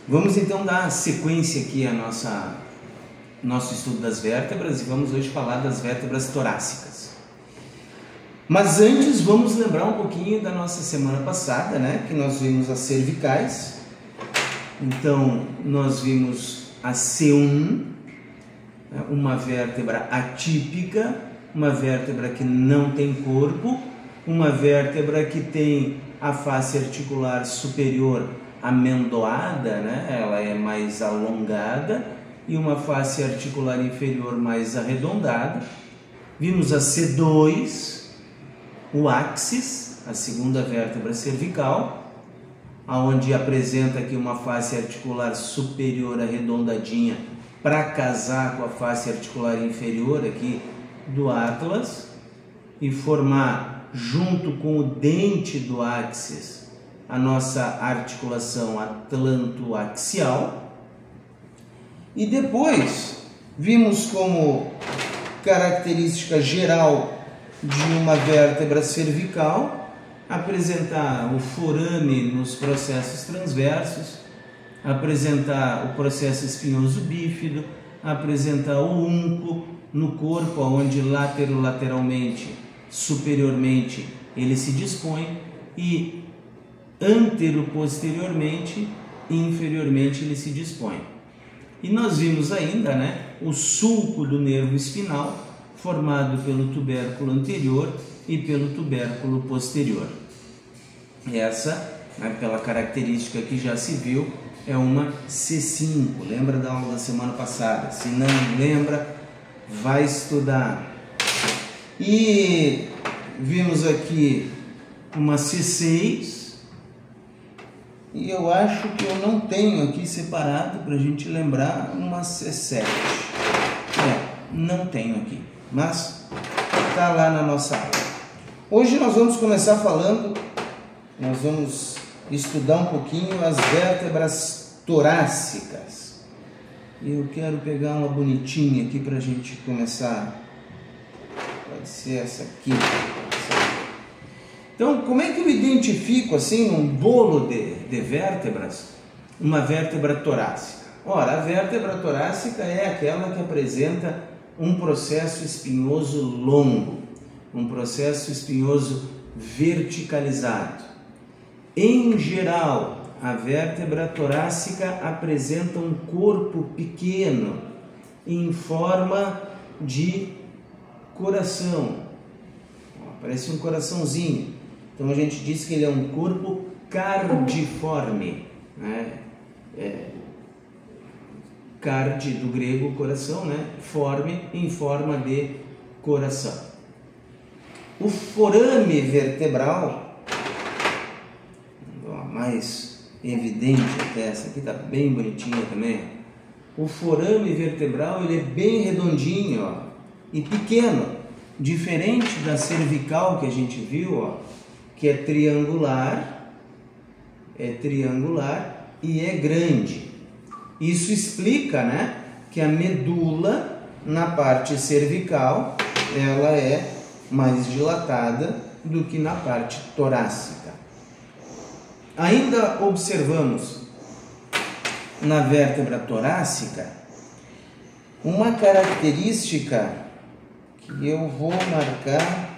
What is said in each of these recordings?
Vamos então dar sequência aqui a nosso estudo das vértebras e vamos hoje falar das vértebras torácicas. Mas antes vamos lembrar um pouquinho da nossa semana passada, né? Que nós vimos as cervicais. Então nós vimos a C1, uma vértebra atípica, uma vértebra que não tem corpo, uma vértebra que tem a face articular superior amendoada, né? Ela é mais alongada, e uma face articular inferior mais arredondada. Vimos a C2, o áxis, a segunda vértebra cervical, aonde apresenta aqui uma face articular superior arredondadinha para casar com a face articular inferior aqui do atlas e formar junto com o dente do áxis a nossa articulação atlantoaxial. E depois vimos como característica geral de uma vértebra cervical apresentar o forame nos processos transversos, apresentar o processo espinhoso bífido, apresentar o únculo no corpo, onde lateralmente, superiormente ele se dispõe, e antero-posteriormente e inferiormente ele se dispõe. E nós vimos ainda, né, o sulco do nervo espinal, formado pelo tubérculo anterior e pelo tubérculo posterior. Essa, né, pela característica que já se viu, é uma C5. Lembra da aula da semana passada? Se não lembra, vai estudar. E vimos aqui uma C6. E eu acho que eu não tenho aqui separado para a gente lembrar uma C7. Não tenho aqui, mas está lá na nossa aula. Hoje nós vamos começar falando, nós vamos estudar um pouquinho as vértebras torácicas. E eu quero pegar uma bonitinha aqui para a gente começar. Pode ser essa aqui. Então, como é que eu identifico, assim, num bolo de vértebras, uma vértebra torácica? Ora, a vértebra torácica é aquela que apresenta um processo espinhoso longo, um processo espinhoso verticalizado. Em geral, a vértebra torácica apresenta um corpo pequeno, em forma de coração. Parece um coraçãozinho. Então a gente diz que ele é um corpo cardiforme, né? Cardi do grego coração, né? Forme, em forma de coração. O forame vertebral, mais evidente até, essa aqui está bem bonitinha também. O forame vertebral, ele é bem redondinho, ó, e pequeno, diferente da cervical que a gente viu, ó, que é triangular e é grande. Isso explica, né, que a medula na parte cervical ela é mais dilatada do que na parte torácica. Ainda observamos na vértebra torácica uma característica que eu vou marcar.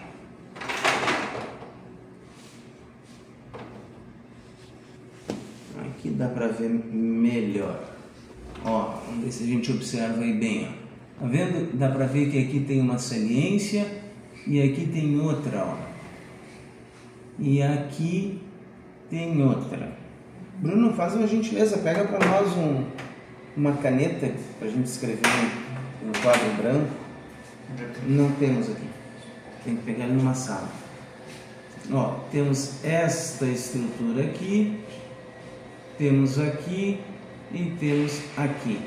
Aqui dá para ver melhor. Ó, vamos ver se a gente observa aí bem. Ó. Tá vendo? Dá para ver que aqui tem uma saliência e aqui tem outra, ó. E aqui tem outra. Bruno, faz uma gentileza, pega para nós uma caneta para a gente escrever um quadro branco. Não temos aqui. Tem que pegar ele numa sala. Ó, temos esta estrutura aqui, temos aqui e temos aqui.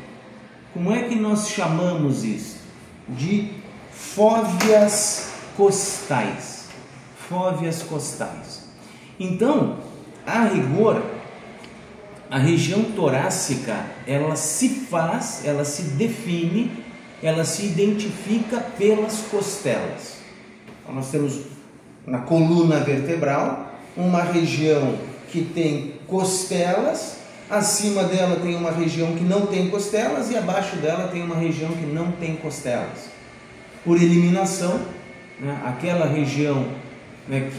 Como é que nós chamamos isso? De fóveas costais. Fóveas costais. Então, a rigor, a região torácica, ela se faz, ela se define, ela se identifica pelas costelas. Então, nós temos na coluna vertebral uma região que tem costelas acima dela tem uma região que não tem costelas e abaixo dela tem uma região que não tem costelas. Por eliminação, né, aquela região, né,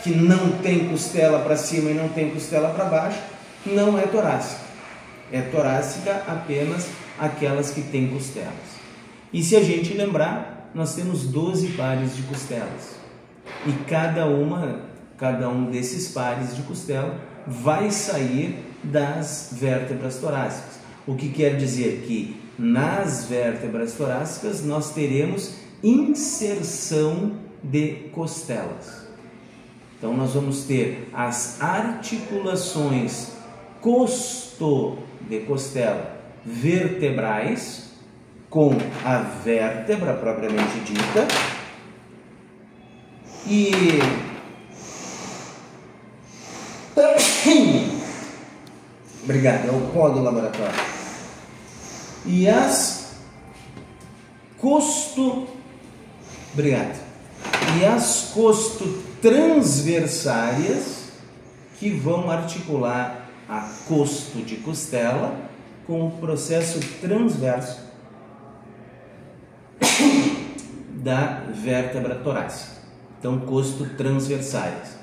que não tem costela para cima e não tem costela para baixo, não é torácica. É torácica apenas aquelas que têm costelas. E se a gente lembrar, nós temos 12 pares de costelas. E cada um desses pares de costela vai sair das vértebras torácicas. O que quer dizer que nas vértebras torácicas nós teremos inserção de costelas. Então nós vamos ter as articulações costo de costela vertebrais com a vértebra propriamente dita e obrigado, é o pó do laboratório. E as costotransversárias que vão articular a costo de costela com o processo transverso da vértebra torácica. Então, costotransversárias.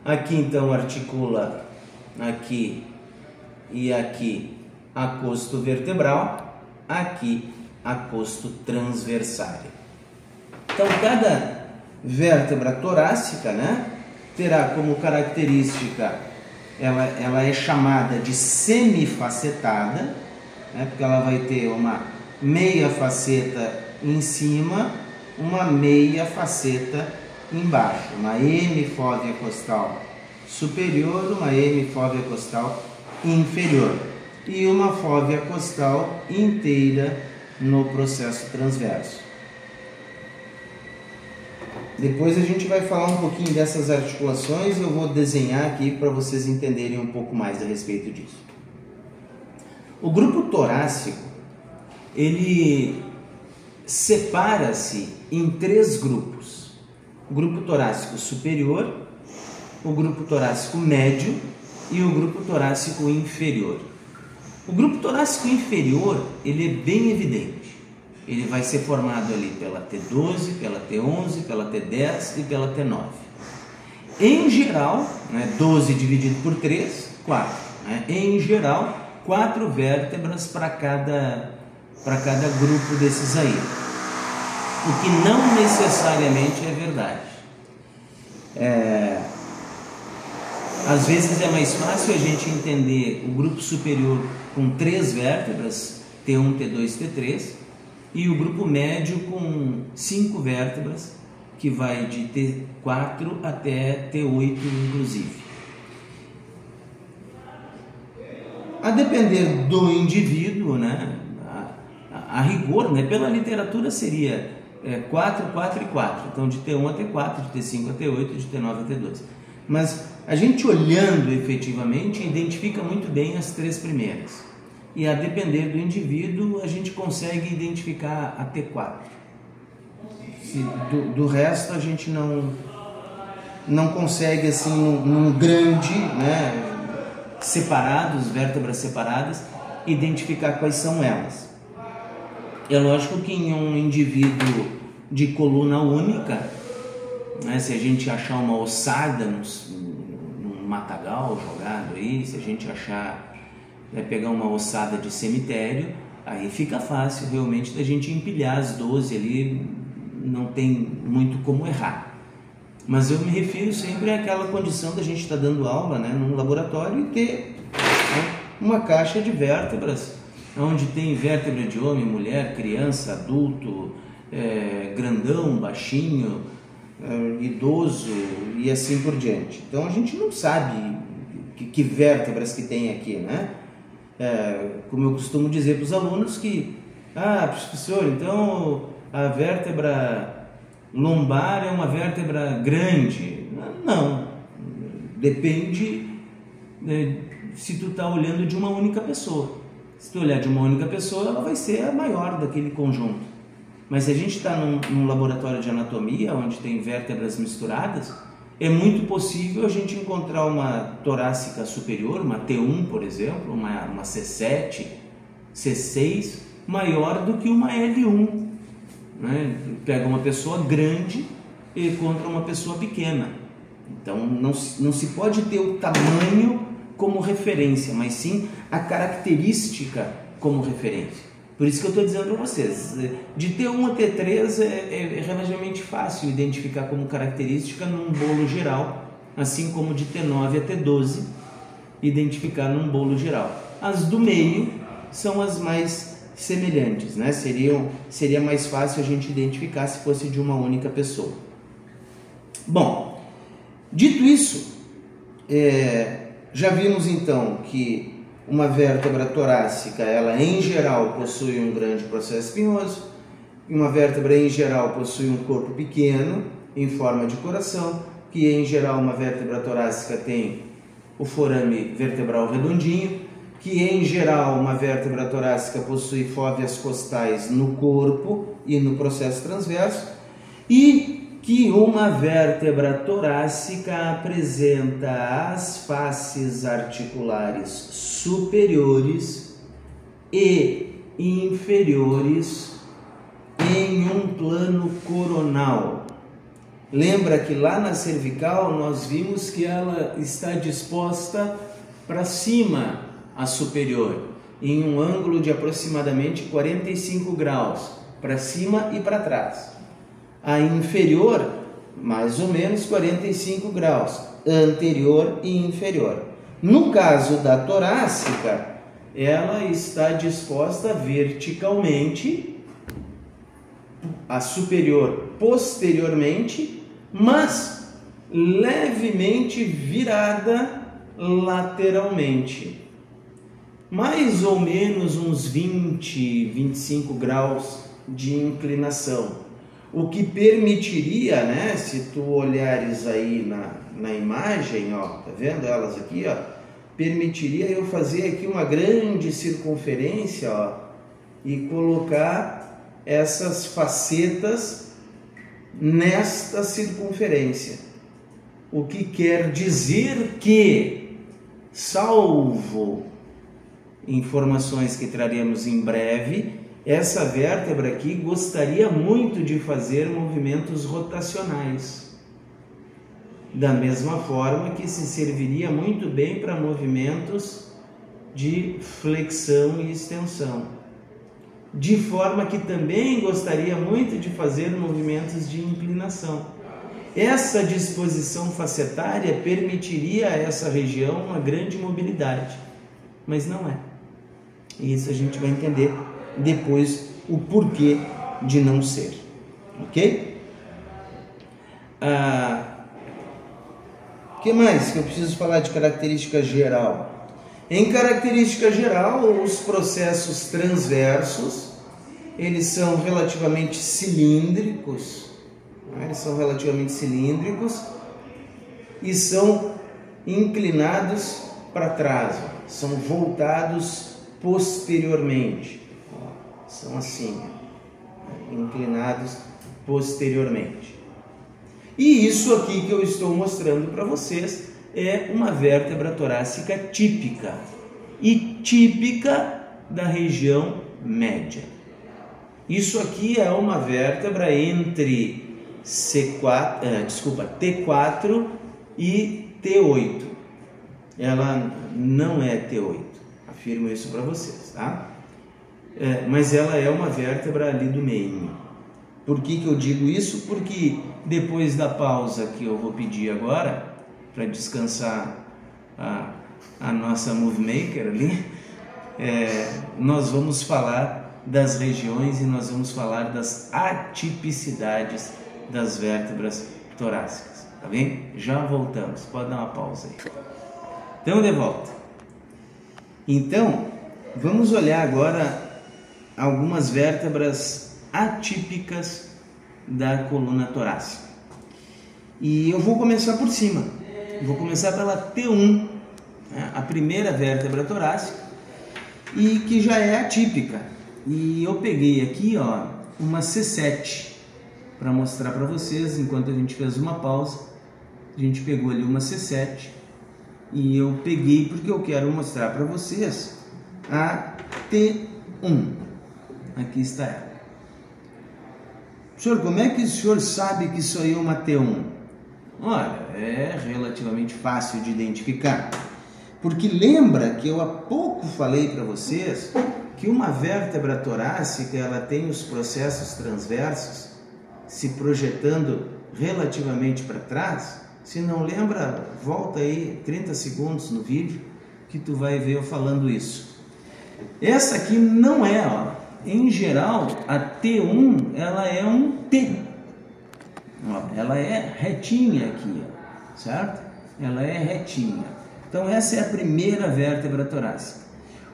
Aqui então articula aqui e aqui a costo vertebral, aqui a costo transversária. Então cada vértebra torácica, né, terá como característica, ela é chamada de semifacetada, né, porque ela vai ter uma meia faceta em cima, uma meia faceta embaixo, uma hemifóvea costal superior, uma hemifóvea costal inferior e uma fóvea costal inteira no processo transverso. Depois a gente vai falar um pouquinho dessas articulações e eu vou desenhar aqui para vocês entenderem um pouco mais a respeito disso. O grupo torácico, ele separa-se em 3 grupos. O grupo torácico superior, o grupo torácico médio e o grupo torácico inferior. O grupo torácico inferior, ele é bem evidente. Ele vai ser formado ali pela T12, pela T11, pela T10 e pela T9. Em geral, né, 12 dividido por 3, 4. Né? Em geral, 4 vértebras para cada grupo desses aí. O que não necessariamente é verdade. Às vezes é mais fácil a gente entender o grupo superior com 3 vértebras, T1, T2, T3, e o grupo médio com 5 vértebras, que vai de T4 até T8 inclusive. A depender do indivíduo, né, a rigor, né, pela literatura seria 4, 4 e 4, então de T1 a T4, de T5 a T8, de T9 a T12. Mas a gente olhando efetivamente identifica muito bem as 3 primeiras. E a depender do indivíduo a gente consegue identificar a T4. Do resto a gente não consegue assim num grande, né, separados, vértebras separadas, identificar quais são elas. É lógico que em um indivíduo de coluna única, né, se a gente achar uma ossada num matagal jogado aí, se a gente achar, pegar uma ossada de cemitério, aí fica fácil realmente da gente empilhar as 12 ali, não tem muito como errar. Mas eu me refiro sempre àquela condição da gente estar dando aula, né, num laboratório e ter, né, uma caixa de vértebras, onde tem vértebra de homem, mulher, criança, adulto, grandão, baixinho, idoso e assim por diante. Então a gente não sabe que vértebras que tem aqui, né? Como eu costumo dizer para os alunos que, professor, então a vértebra lombar é uma vértebra grande. Não, depende, se tu está olhando de uma única pessoa. Se tu olhar de uma única pessoa, ela vai ser a maior daquele conjunto. Mas se a gente está num laboratório de anatomia, onde tem vértebras misturadas, é muito possível a gente encontrar uma torácica superior, uma T1, por exemplo, uma C7, C6, maior do que uma L1. Né? Pega uma pessoa grande e contra uma pessoa pequena. Então não se pode ter o tamanho como referência, mas sim a característica como referência. Por isso que eu estou dizendo para vocês, de T1 a T3 é relativamente fácil identificar como característica num bolo geral, assim como de T9 a T12 identificar num bolo geral. As do meio são as mais semelhantes, né? Seria mais fácil a gente identificar se fosse de uma única pessoa. Bom, dito isso, já vimos então que uma vértebra torácica, ela em geral possui um grande processo espinhoso, uma vértebra em geral possui um corpo pequeno em forma de coração, que em geral uma vértebra torácica tem o forame vertebral redondinho, que em geral uma vértebra torácica possui fóveas costais no corpo e no processo transverso, e que uma vértebra torácica apresenta as faces articulares superiores e inferiores em um plano coronal. Lembra que lá na cervical nós vimos que ela está disposta para cima, a superior, em um ângulo de aproximadamente 45 graus, para cima e para trás. A inferior, mais ou menos 45 graus, anterior e inferior. No caso da torácica, ela está disposta verticalmente, a superior posteriormente, mas levemente virada lateralmente. Mais ou menos uns 20, 25 graus de inclinação, o que permitiria, né, se tu olhares aí na imagem, ó, tá vendo elas aqui, ó, permitiria eu fazer aqui uma grande circunferência, ó, e colocar essas facetas nesta circunferência, o que quer dizer que, salvo informações que traremos em breve, essa vértebra aqui gostaria muito de fazer movimentos rotacionais, da mesma forma que se serviria muito bem para movimentos de flexão e extensão, de forma que também gostaria muito de fazer movimentos de inclinação. Essa disposição facetária permitiria a essa região uma grande mobilidade, mas não é. E isso a gente vai entender depois o porquê de não ser, ok? O que mais que eu preciso falar de característica geral? Em característica geral, os processos transversos, eles são relativamente cilíndricos, né? E são inclinados para trás, são voltados posteriormente, são assim, inclinados posteriormente. E isso aqui que eu estou mostrando para vocês é uma vértebra torácica típica, e típica da região média. Isso aqui é uma vértebra entre T4 e T8. Ela não é T8, afirmo isso para vocês, tá? Mas ela é uma vértebra ali do meio. Por que eu digo isso? Porque depois da pausa que eu vou pedir agora, para descansar a nossa Move Maker ali, nós vamos falar das regiões e nós vamos falar das atipicidades das vértebras torácicas, tá bem? Já voltamos, pode dar uma pausa aí. Então, de volta. Então, vamos olhar agora algumas vértebras atípicas da coluna torácica. E eu vou começar por cima. Vou começar pela T1, né? A primeira vértebra torácica, e que já é atípica. E eu peguei aqui, ó, uma C7 para mostrar para vocês, enquanto a gente fez uma pausa, A gente pegou ali uma C7 e eu peguei porque eu quero mostrar para vocês a T1. Aqui está ela. Senhor, como é que o senhor sabe que isso aí é uma T1? Olha, é relativamente fácil de identificar. Porque lembra que eu há pouco falei para vocês que uma vértebra torácica ela tem os processos transversos se projetando relativamente para trás? Se não lembra, volta aí 30 segundos no vídeo que tu vai ver eu falando isso. Essa aqui não é, ó. Em geral, a T1 ela é um T. Ó, ela é retinha aqui, ó, certo? Ela é retinha. Então essa é a primeira vértebra torácica.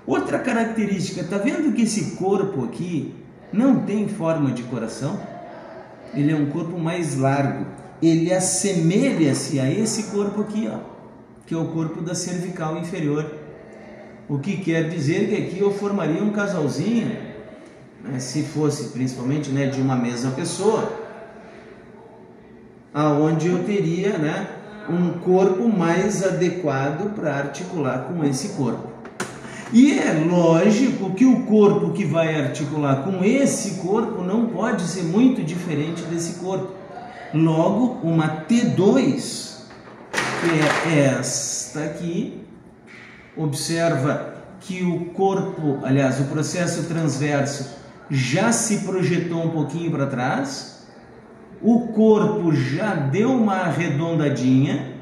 Outra característica, tá vendo que esse corpo aqui não tem forma de coração? Ele é um corpo mais largo. Ele assemelha-se a esse corpo aqui, ó, que é o corpo da cervical inferior. O que quer dizer que aqui eu formaria um casalzinho, né, se fosse principalmente, né, de uma mesma pessoa, aonde eu teria, né, um corpo mais adequado para articular com esse corpo. E é lógico que o corpo que vai articular com esse corpo não pode ser muito diferente desse corpo. Logo, uma T2, que é esta aqui, observa que o corpo, aliás, o processo transverso já se projetou um pouquinho para trás, o corpo já deu uma arredondadinha,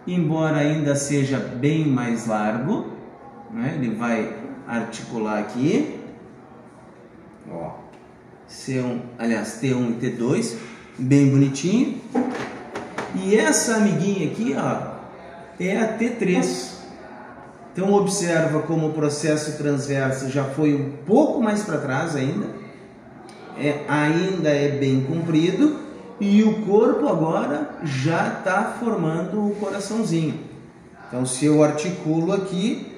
embora ainda seja bem mais largo, né? Ele vai articular aqui, ó, C1, aliás, T1 e T2, bem bonitinho. E essa amiguinha aqui, ó, é a T3. Então observa como o processo transverso já foi um pouco mais para trás ainda, ainda é bem comprido, e o corpo agora já está formando o coraçãozinho. Então se eu articulo aqui,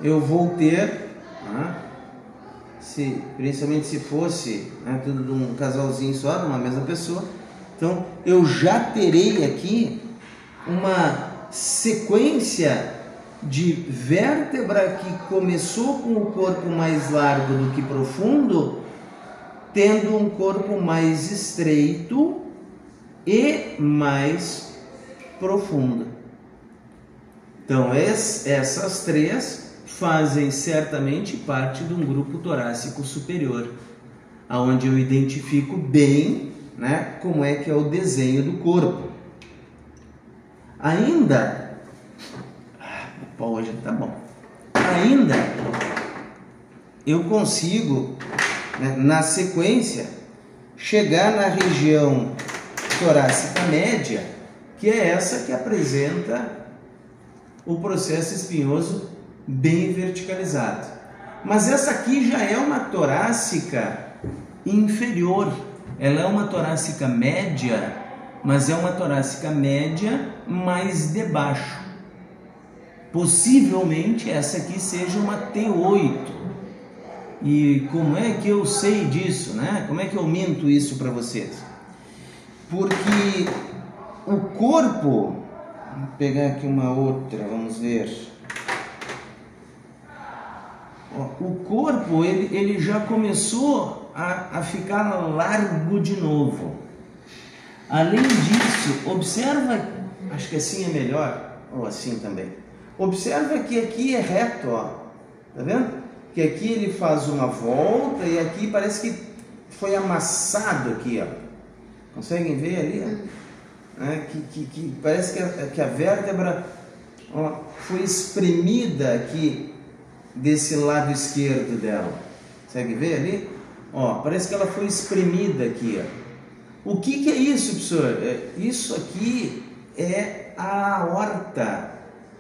eu vou ter, principalmente se fosse, né, tudo de um casalzinho só, de uma mesma pessoa, então eu já terei aqui uma sequência de vértebra que começou com o corpo mais largo do que profundo, tendo um corpo mais estreito e mais profundo. Então essas três fazem certamente parte de um grupo torácico superior, aonde eu identifico bem, né, como é que é o desenho do corpo. Ainda, hoje tá bom. Ainda eu consigo, né, na sequência, chegar na região torácica média, que é essa que apresenta o processo espinhoso bem verticalizado. Mas essa aqui já é uma torácica inferior. Ela é uma torácica média, mas é uma torácica média mais de baixo. Possivelmente essa aqui seja uma T8. E como é que eu sei disso, né? Como é que eu minto isso para vocês? Porque o corpo, vou pegar aqui uma outra, vamos ver. O corpo ele já começou a ficar largo de novo. Além disso, observa, acho que assim é melhor, ou assim também. Observa que aqui é reto, ó. Tá vendo? Que aqui ele faz uma volta e aqui parece que foi amassado aqui, ó. Conseguem ver ali? Que parece que a vértebra, ó, foi espremida aqui desse lado esquerdo dela. Consegue ver ali? Ó, parece que ela foi espremida aqui, ó. O que é isso, professor? Isso aqui é a aorta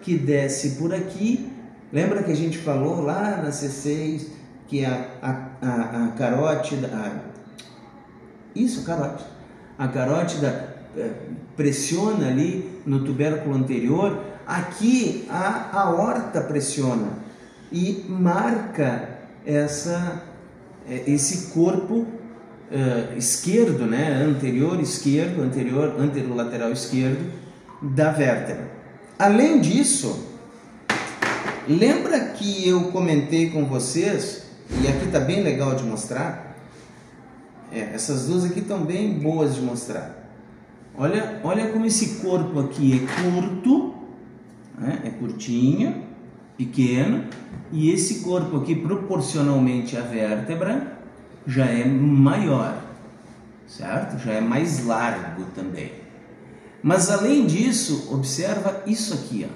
que desce por aqui. Lembra que a gente falou lá na C6 que a carótida, a carótida pressiona ali no tubérculo anterior. Aqui a aorta pressiona e marca esse corpo esquerdo, né? Anterior esquerdo, anterolateral esquerdo da vértebra. Além disso, lembra que eu comentei com vocês, e aqui está bem legal de mostrar, essas duas aqui estão bem boas de mostrar. Olha como esse corpo aqui é curto, né? É curtinho, pequeno, e esse corpo aqui, proporcionalmente à vértebra, já é maior, certo? Já é mais largo também. Mas além disso, observa isso aqui, ó.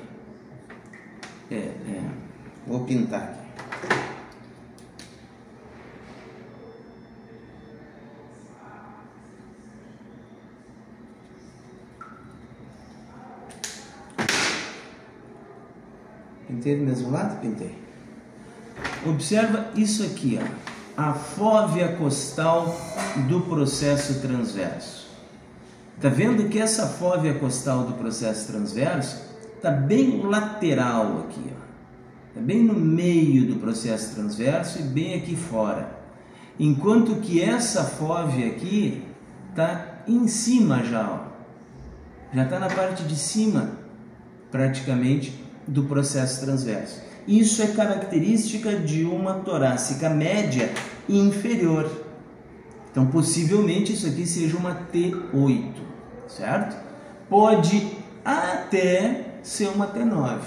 Vou pintar aqui. Pintei do mesmo lado? Pintei. Observa isso aqui, ó. A fóvea costal do processo transverso. Tá vendo que essa fóvea costal do processo transverso tá bem lateral aqui, ó. Tá bem no meio do processo transverso e bem aqui fora. Enquanto que essa fóvea aqui tá em cima já, ó. Já tá na parte de cima, praticamente, do processo transverso. Isso é característica de uma torácica média inferior. Então, possivelmente, isso aqui seja uma T8, certo? Pode até ser uma T9.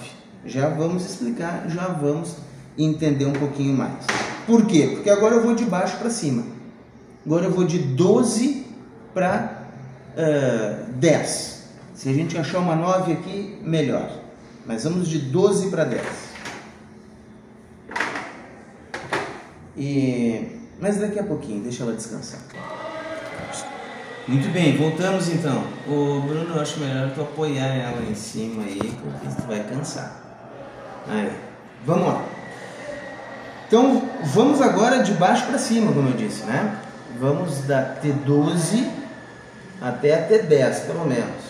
Já vamos explicar, já vamos entender um pouquinho mais. Por quê? Porque agora eu vou de baixo para cima. Agora eu vou de 12 para 10. Se a gente achar uma 9 aqui, melhor. Mas vamos de 12 para 10. Mas daqui a pouquinho, deixa ela descansar. Muito bem, voltamos então. O Bruno, eu acho melhor tu apoiar ela em cima aí, porque tu vai cansar. Aí, vamos lá. Então, vamos agora de baixo para cima, como eu disse, né? Vamos da T12 até a T10, pelo menos.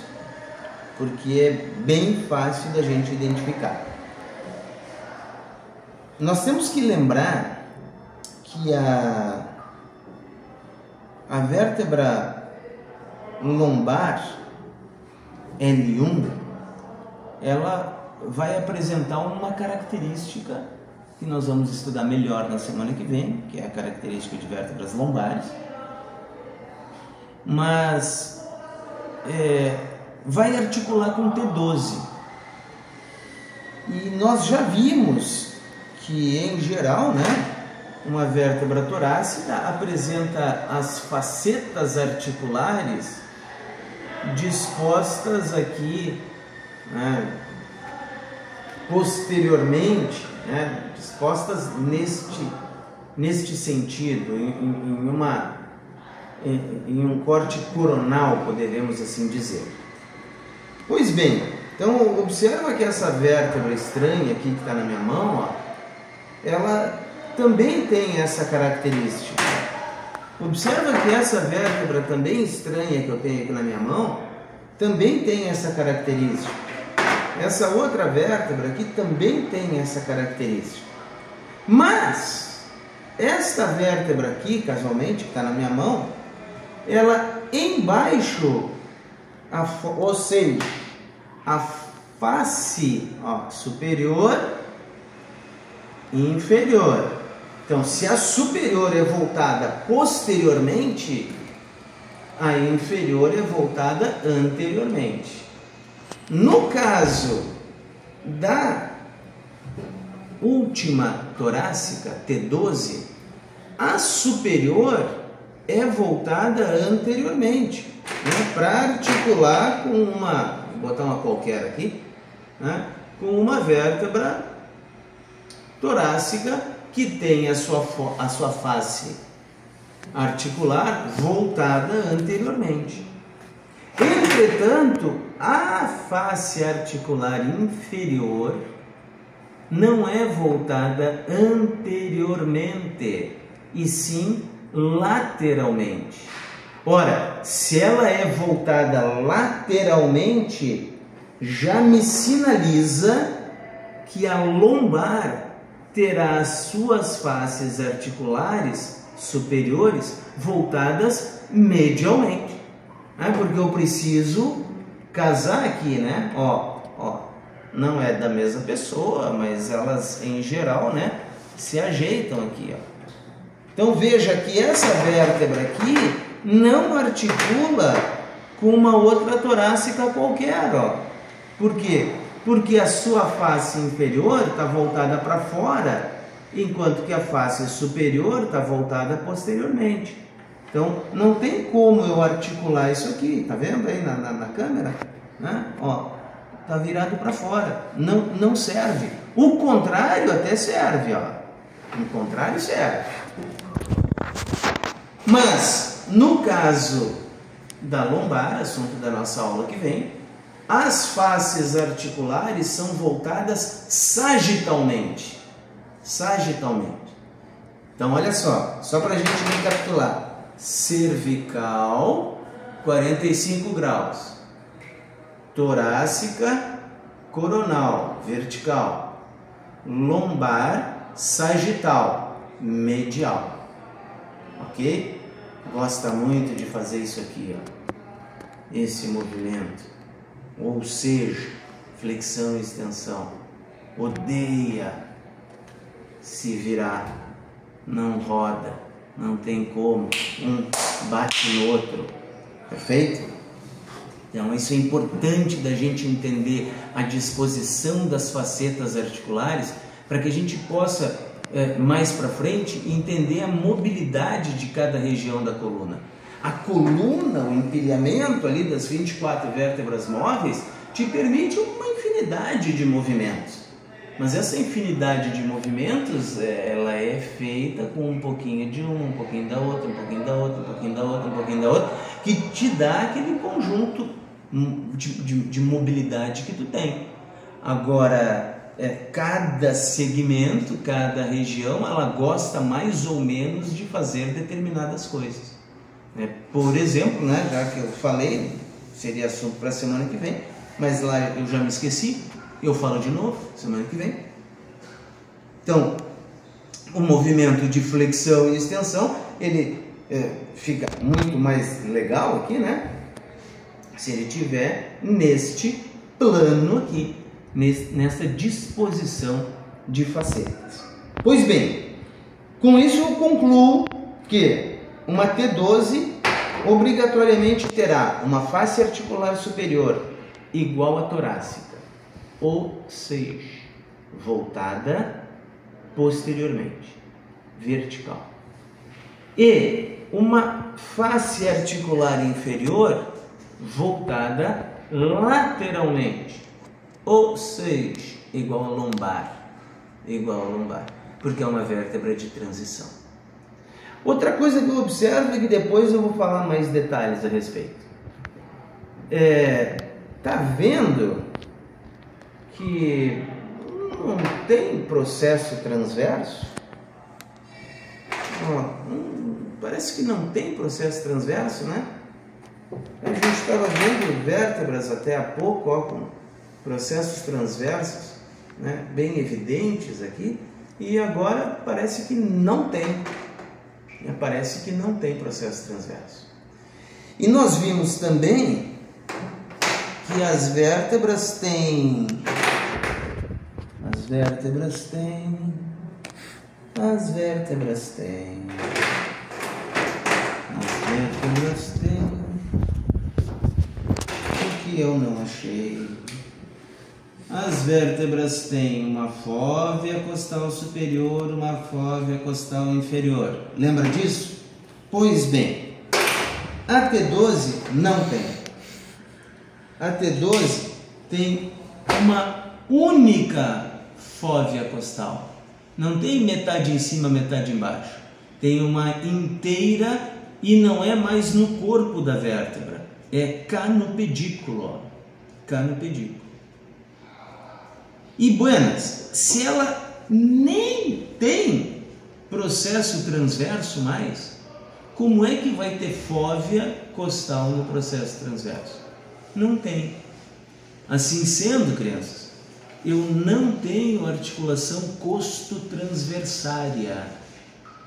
Porque é bem fácil da gente identificar. Nós temos que lembrar que a vértebra lombar L1, ela vai apresentar uma característica que nós vamos estudar melhor na semana que vem, que é a característica de vértebras lombares, mas vai articular com T12. E nós já vimos que, em geral, né, uma vértebra torácica apresenta as facetas articulares dispostas aqui, né, posteriormente, né, dispostas neste sentido, em um corte coronal, poderemos assim dizer. Pois bem, então observa que essa vértebra estranha aqui que está na minha mão, ó, ela também tem essa característica. Observa que essa vértebra também estranha que eu tenho aqui na minha mão, também tem essa característica. Essa outra vértebra aqui também tem essa característica. Mas, esta vértebra aqui, casualmente, que está na minha mão, ela embaixo, ou seja, a face, ó, superior e inferior. Então, se a superior é voltada posteriormente, a inferior é voltada anteriormente. No caso da última torácica, T12, a superior é voltada anteriormente, né, para articular com uma, vou botar uma qualquer aqui, né, com uma vértebra torácica que tem a sua face articular voltada anteriormente. Entretanto, a face articular inferior não é voltada anteriormente, e sim lateralmente. Ora, se ela é voltada lateralmente, já me sinaliza que a lombar terá as suas faces articulares superiores voltadas medialmente. Porque eu preciso casar aqui, né? Ó, não é da mesma pessoa, mas elas em geral, né, se ajeitam aqui, ó. Então veja que essa vértebra aqui não articula com uma outra torácica qualquer, ó. Por quê? Porque a sua face inferior está voltada para fora, enquanto que a face superior está voltada posteriormente. Então não tem como eu articular isso aqui, tá vendo aí na câmera? Né? Ó, tá virado para fora, não serve. O contrário até serve, ó. O contrário serve. Mas no caso da lombar, assunto da nossa aula que vem, as faces articulares são voltadas sagitalmente. Sagitalmente. Então olha só para a gente recapitular: cervical 45 graus, torácica coronal vertical, lombar sagital medial. Ok? Gosta muito de fazer isso aqui, ó. Esse movimento, ou seja, flexão e extensão. Odeia se virar, não roda, não tem como, um bate no outro. Perfeito? Então isso é importante da gente entender a disposição das facetas articulares para que a gente possa mais para frente entender a mobilidade de cada região da coluna. A coluna, o empilhamento ali das 24 vértebras móveis te permite uma infinidade de movimentos. Mas essa infinidade de movimentos, ela é feita com um pouquinho de um pouquinho da outra, um pouquinho da outra, um pouquinho da outra, um pouquinho da outra, que te dá aquele conjunto de mobilidade que tu tem. Agora, cada segmento, cada região, ela gosta mais ou menos de fazer determinadas coisas. Por exemplo, né, já que eu falei, seria assunto para a semana que vem, mas lá eu já me esqueci, eu falo de novo semana que vem. Então, o movimento de flexão e extensão, ele fica muito mais legal aqui, né? Se ele tiver neste plano aqui, nessa disposição de facetas. Pois bem, com isso eu concluo que uma T12 obrigatoriamente terá uma face articular superior igual à torácica, ou seja, voltada posteriormente, vertical, e uma face articular inferior voltada lateralmente, ou seja, igual a lombar, porque é uma vértebra de transição. Outra coisa que eu observo e que depois eu vou falar mais detalhes a respeito. Tá vendo que não tem processo transverso? Parece que não tem processo transverso, né? A gente estava vendo vértebras até há pouco, ó, com processos transversos, né, bem evidentes aqui, e agora parece que não tem. Parece que não tem processo transverso. E nós vimos também que as vértebras têm o que eu não achei. As vértebras têm uma fóvea costal superior, uma fóvea costal inferior. Lembra disso? Pois bem, a T12 não tem. A T12 tem uma única fóvea costal. Não tem metade em cima, metade embaixo. Tem uma inteira e não é mais no corpo da vértebra. É cá no pedículo, ó. Cá no pedículo. E buenas, se ela nem tem processo transverso mais, como é que vai ter fóvea costal no processo transverso? Não tem. Assim sendo, crianças, eu não tenho articulação costotransversária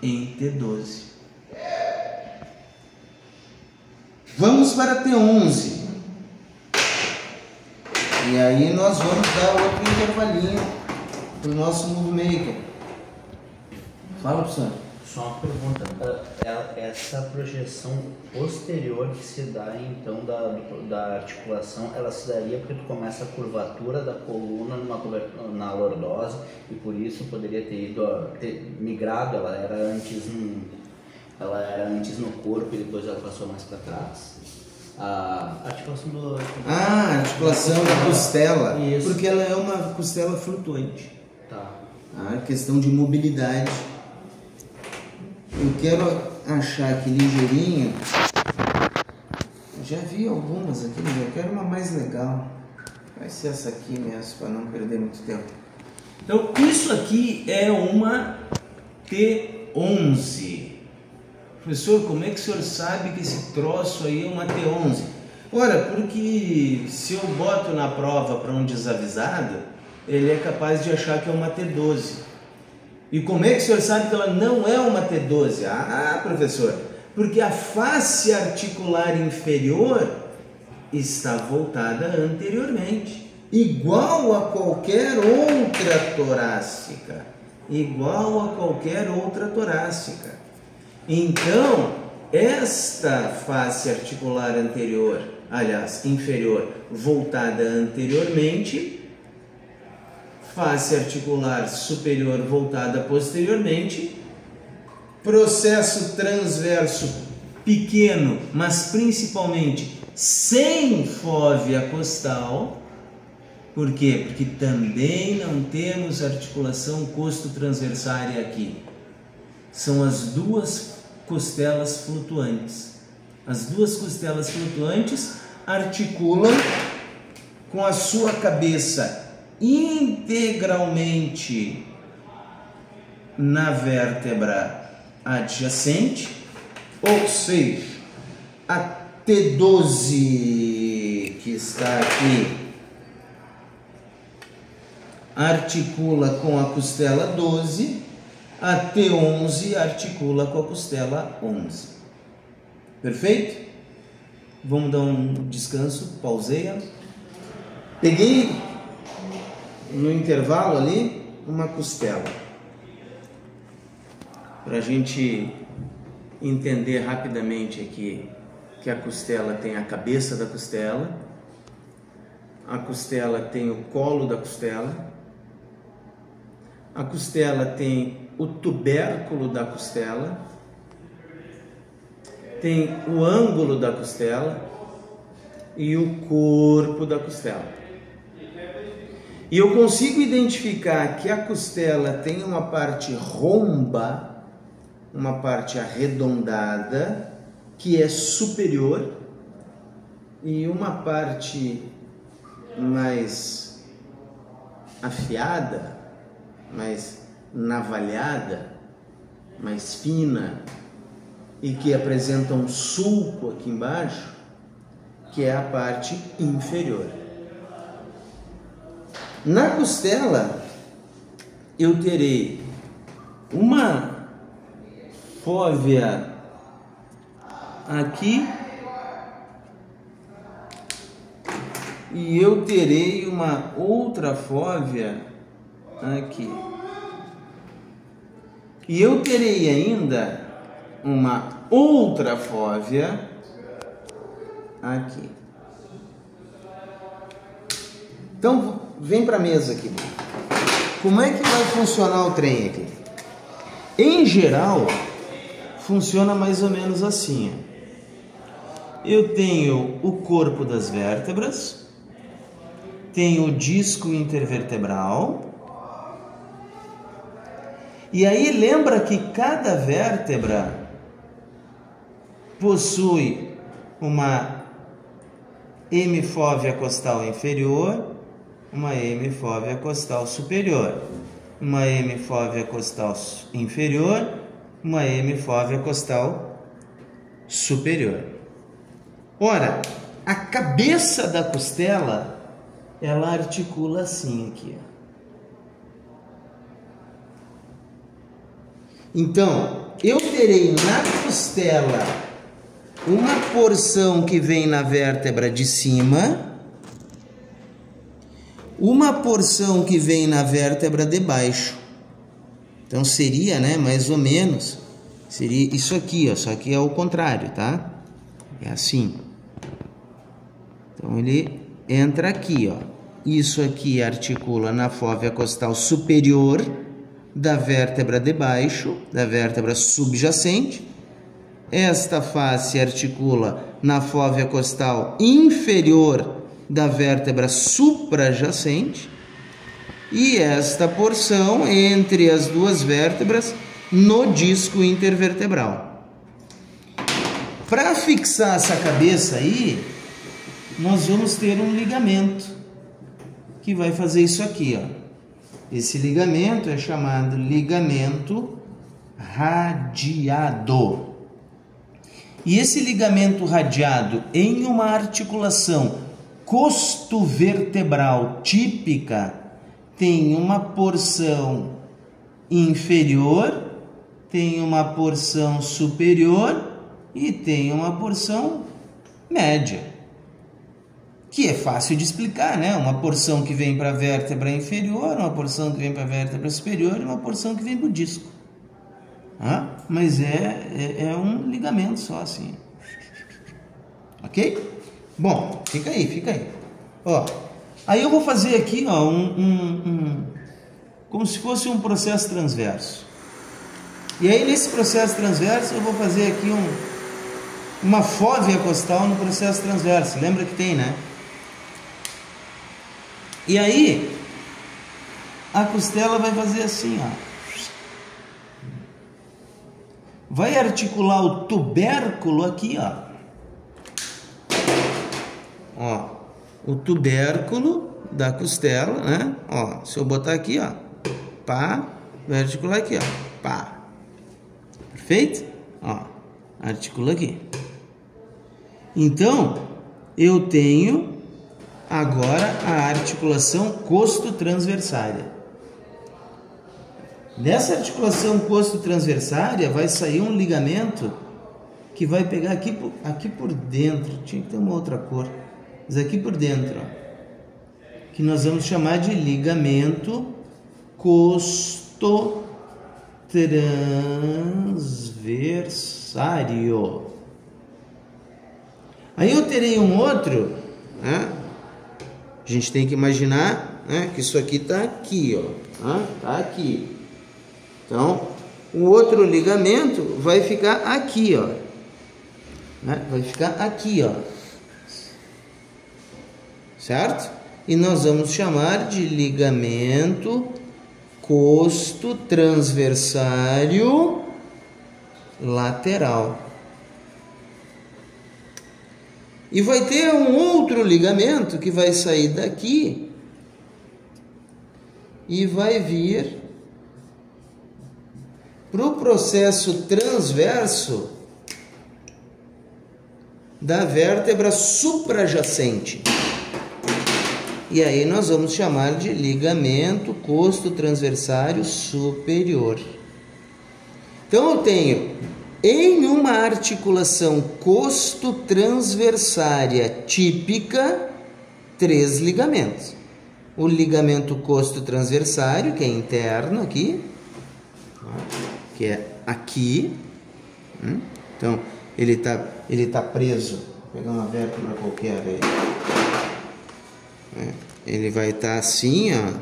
em T12. Vamos para T11. E aí nós vamos dar outro intervalinho para o nosso Movie Maker. Fala, professor. Só uma pergunta, essa projeção posterior que se dá então da articulação, ela se daria porque tu começa a curvatura da coluna na lordose e por isso poderia ter migrado, ela era antes no corpo e depois ela passou mais para trás. A articulação a articulação da costela, isso. Porque ela é uma costela flutuante. Tá. A questão de mobilidade. Eu quero achar aqui ligeirinho. Já vi algumas aqui, mas eu quero uma mais legal. Vai ser essa aqui mesmo, para não perder muito tempo. Então, isso aqui é uma T11. Professor, como é que o senhor sabe que esse troço aí é uma T11? Ora, porque se eu boto na prova para um desavisado, ele é capaz de achar que é uma T12. E como é que o senhor sabe que ela não é uma T12? Ah, professor, porque a face articular inferior está voltada anteriormente, igual a qualquer outra torácica. Igual a qualquer outra torácica. Então, esta face articular anterior, aliás, inferior, voltada anteriormente, face articular superior voltada posteriormente, processo transverso pequeno, mas principalmente sem fóvea costal. Por quê? Porque também não temos articulação costo-transversária aqui. São as duas costelas flutuantes. As duas costelas flutuantes articulam com a sua cabeça integralmente na vértebra adjacente, ou seja, a T12 que está aqui articula com a costela 12, a T11 articula com a costela 11. Perfeito? Vamos dar um descanso, pauseia. Peguei no intervalo ali uma costela, para a gente entender rapidamente aqui que a costela tem a cabeça da costela, a costela tem o colo da costela, a costela tem o tubérculo da costela, tem o ângulo da costela e o corpo da costela. E eu consigo identificar que a costela tem uma parte romba, uma parte arredondada, que é superior, e uma parte mais afiada, mais navalhada, mais fina, e que apresenta um sulco aqui embaixo, que é a parte inferior. Na costela, eu terei uma fóvea aqui e eu terei uma outra fóvea aqui. E eu terei ainda uma outra fóvea aqui. Então, vem para a mesa aqui. Como é que vai funcionar o trem aqui? Em geral, funciona mais ou menos assim. Eu tenho o corpo das vértebras, tenho o disco intervertebral, e aí lembra que cada vértebra possui uma hemifóvea costal inferior, uma hemifóvea costal superior, uma hemifóvea costal inferior, uma hemifóvea costal superior. Ora, a cabeça da costela, ela articula assim aqui. Então, eu terei na costela uma porção que vem na vértebra de cima, uma porção que vem na vértebra de baixo. Então seria, né, mais ou menos, seria isso aqui, ó, só que é o contrário, tá? É assim. Então ele entra aqui, ó. Isso aqui articula na fóvea costal superior da vértebra de baixo, da vértebra subjacente. Esta face articula na fóvea costal inferior da vértebra suprajacente. E esta porção entre as duas vértebras no disco intervertebral. Para fixar essa cabeça aí, nós vamos ter um ligamento que vai fazer isso aqui, ó. Esse ligamento é chamado ligamento radiado. E esse ligamento radiado em uma articulação costovertebral típica tem uma porção inferior, tem uma porção superior e tem uma porção média. Que é fácil de explicar, né? Uma porção que vem para a vértebra inferior, uma porção que vem para a vértebra superior e uma porção que vem para o disco. Mas é um ligamento só assim. Ok? Bom, fica aí. Ó, aí eu vou fazer aqui, ó, como se fosse um processo transverso. E aí nesse processo transverso eu vou fazer aqui uma fóvea costal no processo transverso. Lembra que tem, né? E aí a costela vai fazer assim, ó. Vai articular o tubérculo aqui, ó. Ó, o tubérculo da costela, né? Ó, se eu botar aqui, ó, pá, vai articular aqui, ó, pá. Perfeito? Ó, articula aqui. Então, eu tenho agora a articulação costotransversária. Dessa articulação costotransversária vai sair um ligamento que vai pegar aqui por dentro. Tinha que ter uma outra cor. Mas aqui por dentro, ó, que nós vamos chamar de ligamento costotransversário. Aí eu terei um outro, né? A gente tem que imaginar, né, que isso aqui está aqui, ó, tá aqui. Então, o outro ligamento vai ficar aqui, ó, né? Vai ficar aqui, ó, certo? E nós vamos chamar de ligamento costotransversário lateral. E vai ter um outro ligamento que vai sair daqui e vai vir para o processo transverso da vértebra suprajacente. E aí nós vamos chamar de ligamento costotransversário superior. Então eu tenho em uma articulação costotransversária típica 3 ligamentos. O ligamento costotransversário, que é interno aqui, que é aqui. Então ele tá preso. Vou pegar uma vértebra qualquer aí. Ele vai estar assim, ó.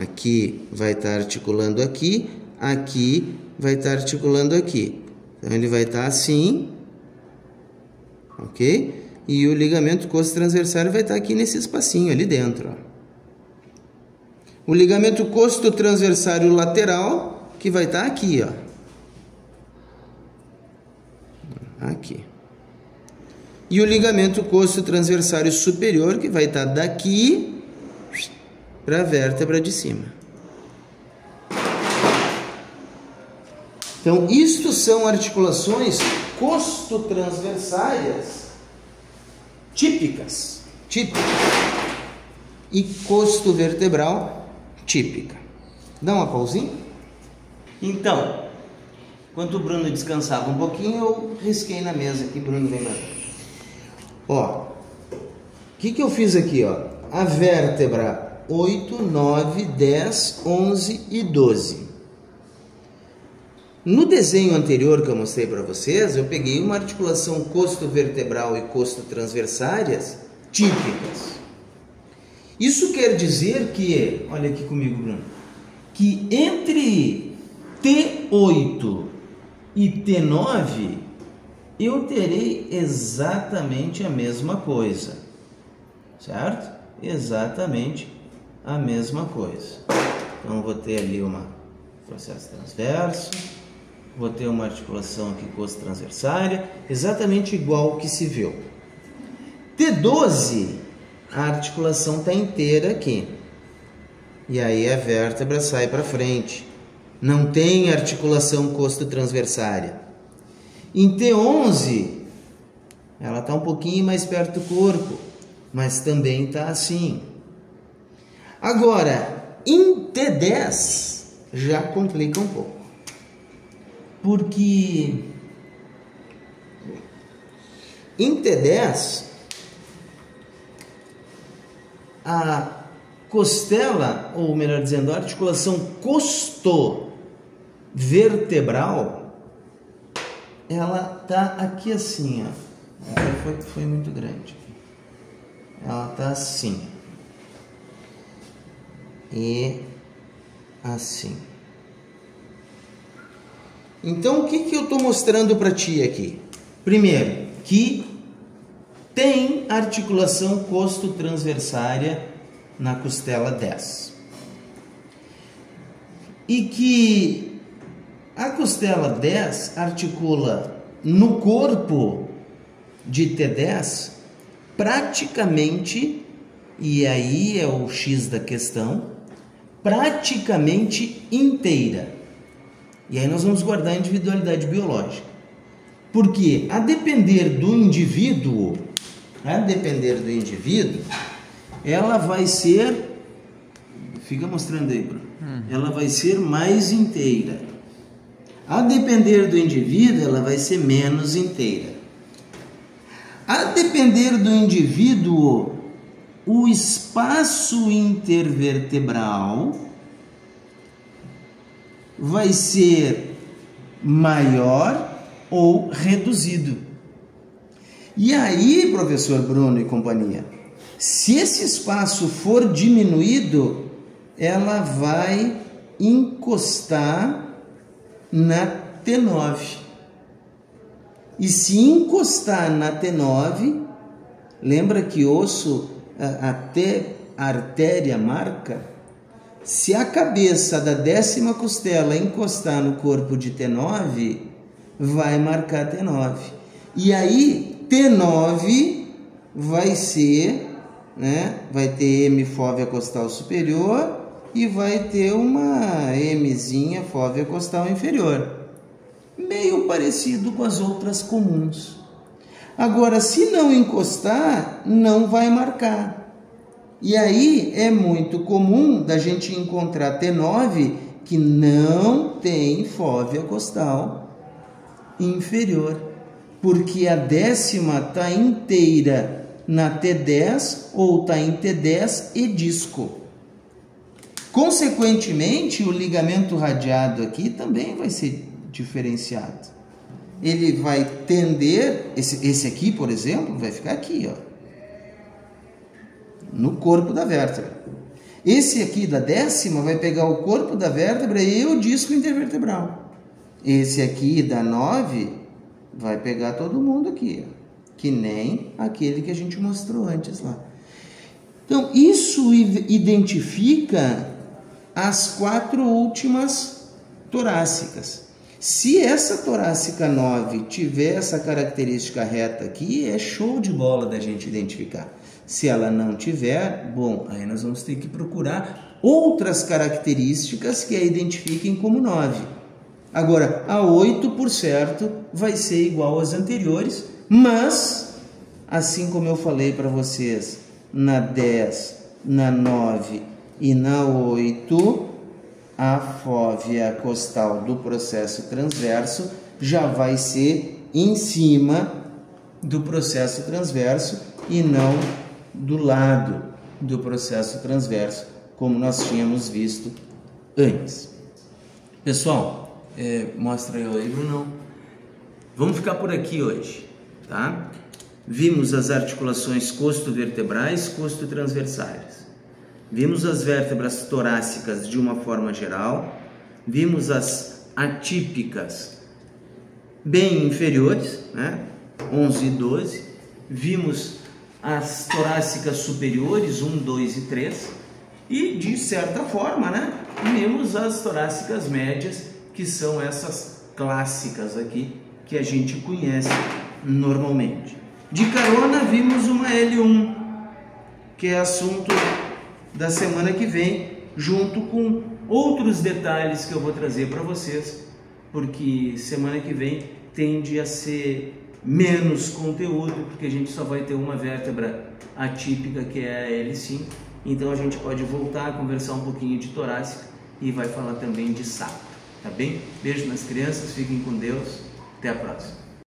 Aqui vai estar articulando aqui, aqui vai estar articulando aqui. Então ele vai estar assim, ok? E o ligamento costotransversário vai estar aqui nesse espacinho ali dentro, ó. O ligamento costotransversário lateral, que vai estar aqui, ó. Aqui. E o ligamento costotransversário superior, que vai estar daqui para a vértebra de cima. Então, isto são articulações costotransversárias típicas. E costovertebral típica. Dá uma pausinha? Então, Enquanto o Bruno descansava um pouquinho, eu risquei na mesa aqui, Bruno vem pra cá. Ó, o que eu fiz aqui, ó? A vértebra 8, 9, 10, 11 e 12. No desenho anterior que eu mostrei para vocês, eu peguei uma articulação costo-vertebral e costo-transversárias típicas. Isso quer dizer que, olha aqui comigo, Bruno, que entre T8 e T9 eu terei exatamente a mesma coisa, certo? Exatamente a mesma coisa. Então vou ter ali um processo transverso, vou ter uma articulação aqui costo-transversária, exatamente igual que se viu. T12, a articulação está inteira aqui. E aí a vértebra sai para frente. Não tem articulação costo-transversária. Em T11, ela está um pouquinho mais perto do corpo, mas também está assim. Agora, em T10, já complica um pouco. Porque em T10, a costela, ou melhor dizendo, a articulação costo-vertebral, ela tá aqui assim, ó. Foi muito grande. Ela tá assim. E assim. Então, o que eu estou mostrando para ti aqui? Primeiro, que tem articulação costo-transversária na costela 10. E que a costela 10 articula no corpo de T10 praticamente, e aí é o X da questão, praticamente inteira. E aí nós vamos guardar a individualidade biológica. Porque a depender do indivíduo, ela vai ser, fica mostrando aí, Bruno, ela vai ser mais inteira. A depender do indivíduo, ela vai ser menos inteira. A depender do indivíduo, o espaço intervertebral vai ser maior ou reduzido. E aí, professor Bruno e companhia, se esse espaço for diminuído, ela vai encostar na T9. E se encostar na T9, lembra que osso, até a artéria marca? Se a cabeça da 10ª costela encostar no corpo de T9, vai marcar T9. E aí, T9 vai ser, né, vai ter M fóvea costal superior e vai ter uma Mzinha fóvea costal inferior. Meio parecido com as outras comuns. Agora, se não encostar, não vai marcar. E aí é muito comum da gente encontrar T9 que não tem fóvea costal inferior, porque a 10ª está inteira na T10 ou está em T10 e disco. Consequentemente, o ligamento radiado aqui também vai ser diferenciado. Ele vai tender, esse aqui, por exemplo, vai ficar aqui, ó, no corpo da vértebra. Esse aqui da 10ª vai pegar o corpo da vértebra e o disco intervertebral. Esse aqui da 9 vai pegar todo mundo aqui, ó, que nem aquele que a gente mostrou antes lá. Então, isso identifica as 4 últimas torácicas. Se essa torácica 9 tiver essa característica reta aqui, é show de bola da gente identificar. Se ela não tiver, bom, aí nós vamos ter que procurar outras características que a identifiquem como 9. Agora, a 8, por certo, vai ser igual às anteriores, mas, assim como eu falei para vocês, na 10, na 9 e na 8, a fóvea costal do processo transverso já vai ser em cima do processo transverso e não do lado do processo transverso, como nós tínhamos visto antes. Pessoal, mostra eu aí, Bruno. Vamos ficar por aqui hoje, tá? Vimos as articulações costovertebrais, costotransversais. Vimos as vértebras torácicas de uma forma geral. Vimos as atípicas bem inferiores, né? 11 e 12. Vimos as torácicas superiores, 1, 2 e 3. E, de certa forma, né? Vimos as torácicas médias, que são essas clássicas aqui, que a gente conhece normalmente. De carona, vimos uma L1, que é assunto da semana que vem, junto com outros detalhes que eu vou trazer para vocês, porque semana que vem tende a ser menos conteúdo, porque a gente só vai ter uma vértebra atípica, que é a L5, então a gente pode voltar a conversar um pouquinho de torácica e vai falar também de sacro, tá bem? Beijo nas crianças, fiquem com Deus, até a próxima.